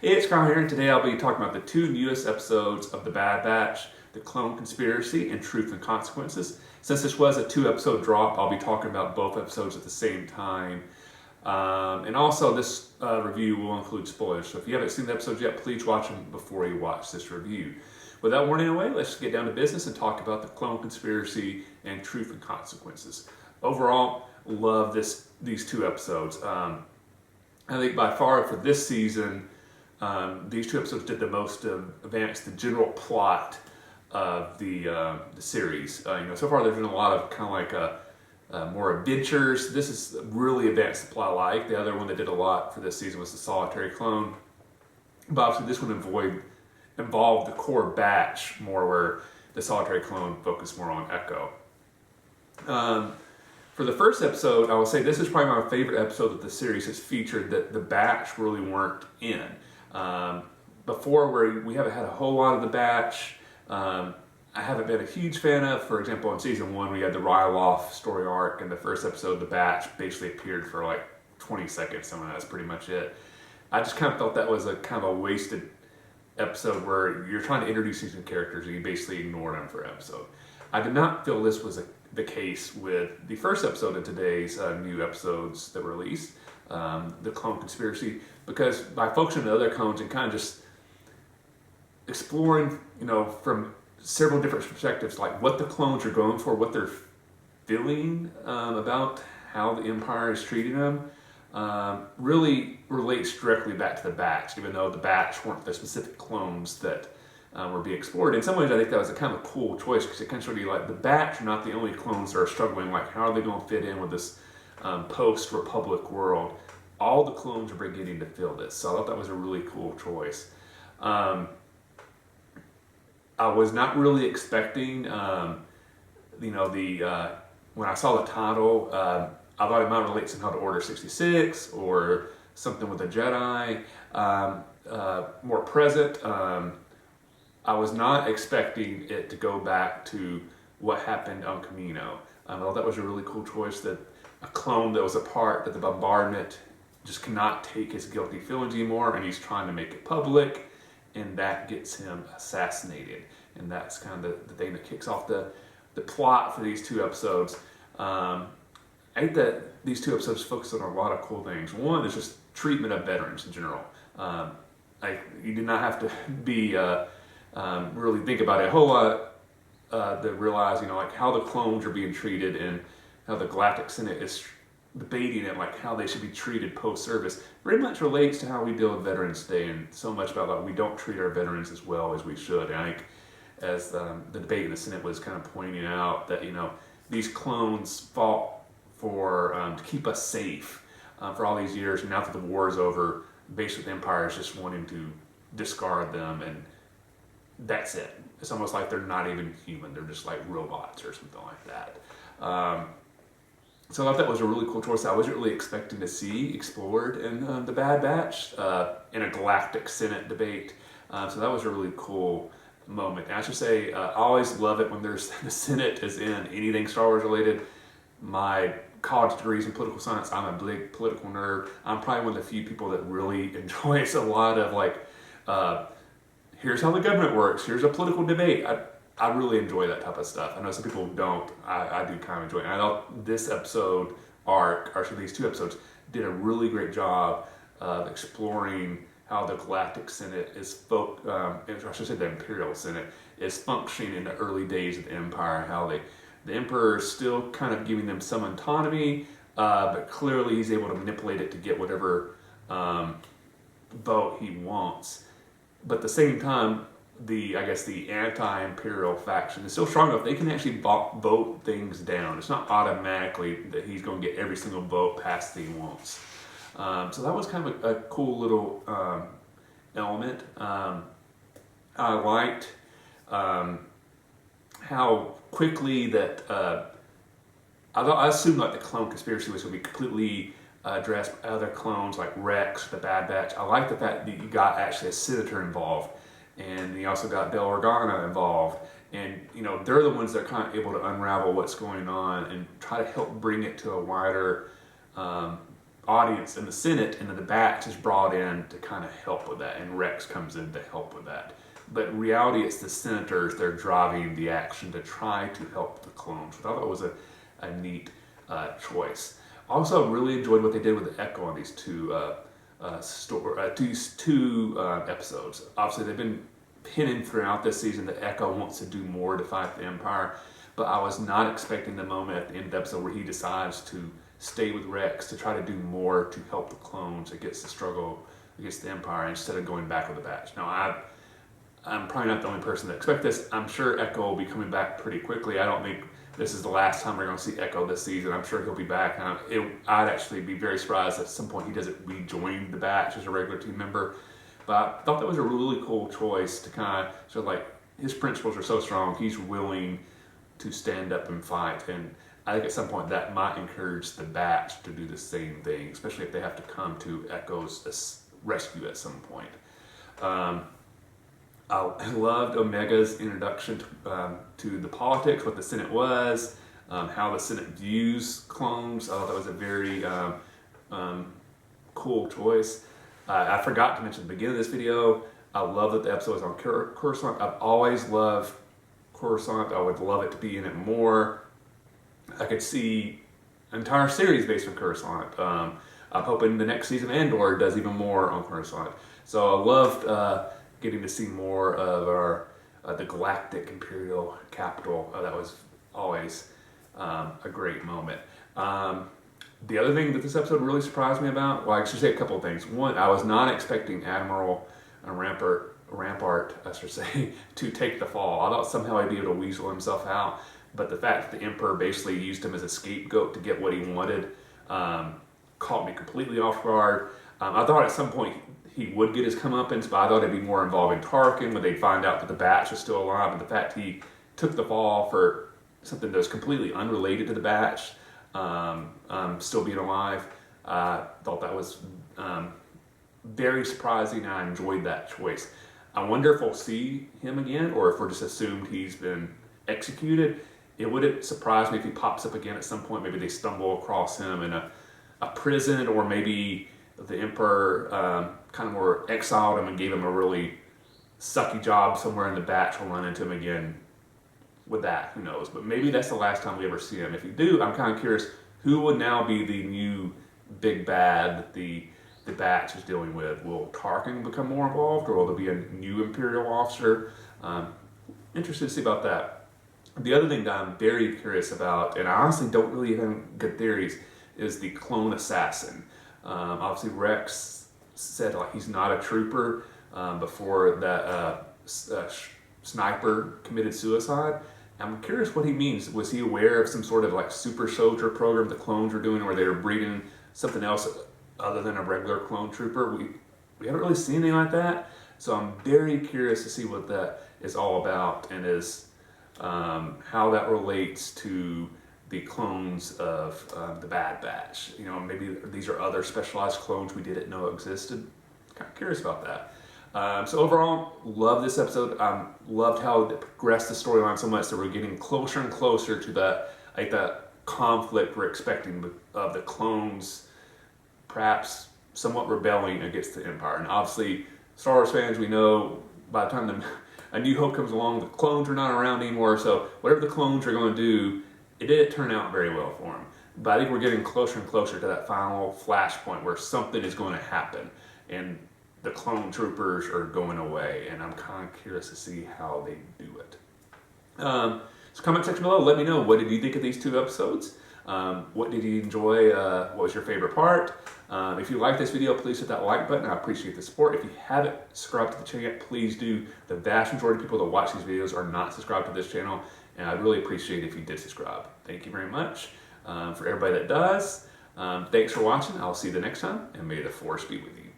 Hey, it's Carl here, and today I'll be talking about the two newest episodes of The Bad Batch, The Clone Conspiracy and Truth and Consequences. Since this was a two-episode drop, I'll be talking about both episodes at the same time. And also, this review will include spoilers, so if you haven't seen the episodes yet, please watch them before you watch this review. Without warning away, let's get down to business and talk about The Clone Conspiracy and Truth and Consequences. Overall, love these two episodes. I think by far for this season, these two episodes did the most to advance the general plot of the series. So far there's been a lot of kind of like more adventures. This is really advanced the plot. Like the other one that did a lot for this season was the Solitary Clone, but obviously this one involved the core batch more, where the Solitary Clone focused more on Echo. For the first episode, I will say this is probably my favorite episode that the series has featured that the batch really weren't in. Before, where we haven't had a whole lot of the batch, I haven't been a huge fan of. For example, in season 1, we had the Ryloth story arc. In the first episode, the batch basically appeared for like 20 seconds, and that's pretty much it. I just kind of felt that was a kind of a wasted episode where you're trying to introduce these new characters and you basically ignored them for an episode. I did not feel this was the case with the first episode of today's new episodes that were released, The Clone Conspiracy, because by focusing on the other clones and kind of just exploring, from several different perspectives, like what the clones are going for, what they're feeling about how the Empire is treating them, really relates directly back to the batch, even though the batch weren't the specific clones that were being explored. In some ways, I think that was a kind of cool choice, because it kind of showed you like the batch are not the only clones that are struggling. Like, how are they going to fit in with this post-Republic world? All the clones are beginning to feel this, so I thought that was a really cool choice. I was not really expecting, when I saw the title, I thought it might relate somehow to Order 66 or something with the Jedi, more present. I was not expecting it to go back to what happened on Camino. I thought that was a really cool choice, that a clone that was a part of the bombardment just cannot take his guilty feelings anymore, and he's trying to make it public, and that gets him assassinated. And that's kind of the thing that kicks off the plot for these two episodes. I think that these two episodes focus on a lot of cool things. One is just treatment of veterans in general. You do not have to be really think about it a whole lot to realize, like how the clones are being treated and how the Galactic Senate is debating it, like how they should be treated post-service. Very much relates to how we deal with veterans today, and so much about that we don't treat our veterans as well as we should. And I think as the debate in the Senate was kind of pointing out that, these clones fought for to keep us safe for all these years, and now that the war is over, basically the Empire is just wanting to discard them, and that's it. It's almost like they're not even human, they're just like robots or something like that. So I thought that was a really cool choice I wasn't really expecting to see explored in The Bad Batch, in a Galactic Senate debate. So that was a really cool moment. And I should say, I always love it when the Senate is in anything Star Wars related. My college degrees in political science, I'm a big political nerd. I'm probably one of the few people that really enjoys a lot of here's how the government works, here's a political debate. I really enjoy that type of stuff. I know some people don't. I do kind of enjoy it. And I thought this episode these two episodes did a really great job of exploring how the Galactic Senate I should say the Imperial Senate, is functioning in the early days of the Empire, how the Emperor is still kind of giving them some autonomy, but clearly he's able to manipulate it to get whatever vote he wants. But at the same time, the anti-imperial faction is still strong enough they can actually vote things down. It's not automatically that he's going to get every single vote passed that he wants. So that was kind of a cool little element. I liked how quickly that I assumed like the Clone Conspiracy was going to be completely addressed by other clones like Rex, the Bad Batch. I like the fact that you got actually a senator involved, and you also got Bail Organa involved, and they're the ones that are kind of able to unravel what's going on and try to help bring it to a wider audience and the Senate, and then the Batch is brought in to kind of help with that, and Rex comes in to help with that. But in reality, it's the senators, they're driving the action to try to help the clones. I thought that was a neat choice. Also, really enjoyed what they did with the Echo on these two episodes. Obviously, they've been hinting throughout this season that Echo wants to do more to fight the Empire, but I was not expecting the moment at the end of the episode where he decides to stay with Rex to try to do more to help the clones against the struggle against the Empire instead of going back with the Batch. Now, I'm probably not the only person that expects this. I'm sure Echo will be coming back pretty quickly. I don't think this is the last time we're going to see Echo this season. I'm sure he'll be back. I'd actually be very surprised at some point he doesn't rejoin the Batch as a regular team member. But I thought that was a really cool choice to kind of sort of like, his principles are so strong, he's willing to stand up and fight. And I think at some point that might encourage the Batch to do the same thing, especially if they have to come to Echo's rescue at some point. I loved Omega's introduction to the politics, what the Senate was, how the Senate views clones. I thought that was a very cool choice. I forgot to mention at the beginning of this video, I love that the episode is on Coruscant. I've always loved Coruscant. I would love it to be in it more. I could see an entire series based on Coruscant. I'm hoping the next season of Andor does even more on Coruscant. So I loved getting to see more of our the galactic imperial capital. That was always a great moment. The other thing that this episode really surprised me about, well, I should say a couple of things. One, I was not expecting Admiral Rampart, I should say, to take the fall. I thought somehow he'd be able to weasel himself out, but the fact that the Emperor basically used him as a scapegoat to get what he wanted caught me completely off guard. I thought at some point he would get his comeuppance, but I thought it'd be more involving Tarkin when they'd find out that the Batch was still alive. And the fact he took the fall for something that was completely unrelated to the Batch still being alive, thought that was very surprising, and I enjoyed that choice. I wonder if we'll see him again, or if we're just assumed he's been executed. It wouldn't surprise me if he pops up again at some point. Maybe they stumble across him in a prison, or maybe the Emperor kind of more exiled him and gave him a really sucky job somewhere in the Batch. We'll run into him again with that, who knows. But maybe that's the last time we ever see him. If you do, I'm kind of curious, who would now be the new big bad that the Batch is dealing with? Will Tarkin become more involved, or will there be a new Imperial officer? Interested to see about that. The other thing that I'm very curious about, and I honestly don't really have good theories, is the clone assassin. Obviously Rex said like he's not a trooper before that sniper committed suicide. I'm curious what he means. Was he aware of some sort of like super soldier program the clones were doing, where they were breeding something else other than a regular clone trooper? We haven't really seen anything like that, so I'm very curious to see what that is all about, and is how that relates to the clones of the Bad Batch. You know, maybe these are other specialized clones we didn't know existed. Kind of curious about that. So overall, love this episode. Loved how it progressed the storyline so much that we're getting closer and closer to that conflict we're expecting of the clones perhaps somewhat rebelling against the Empire. And obviously, Star Wars fans, we know by the time A New Hope comes along, the clones are not around anymore, so whatever the clones are going to do, it didn't turn out very well for them. But I think we're getting closer and closer to that final flashpoint where something is going to happen, and the clone troopers are going away, and I'm kind of curious to see how they do it. So comment section below, let me know, what did you think of these two episodes? What did you enjoy? What was your favorite part? If you like this video, please hit that like button. I appreciate the support. If you haven't subscribed to the channel yet, please do. The vast majority of people that watch these videos are not subscribed to this channel, and I'd really appreciate it if you did subscribe. Thank you very much. For everybody that does, thanks for watching. I'll see you the next time, and may the Force be with you.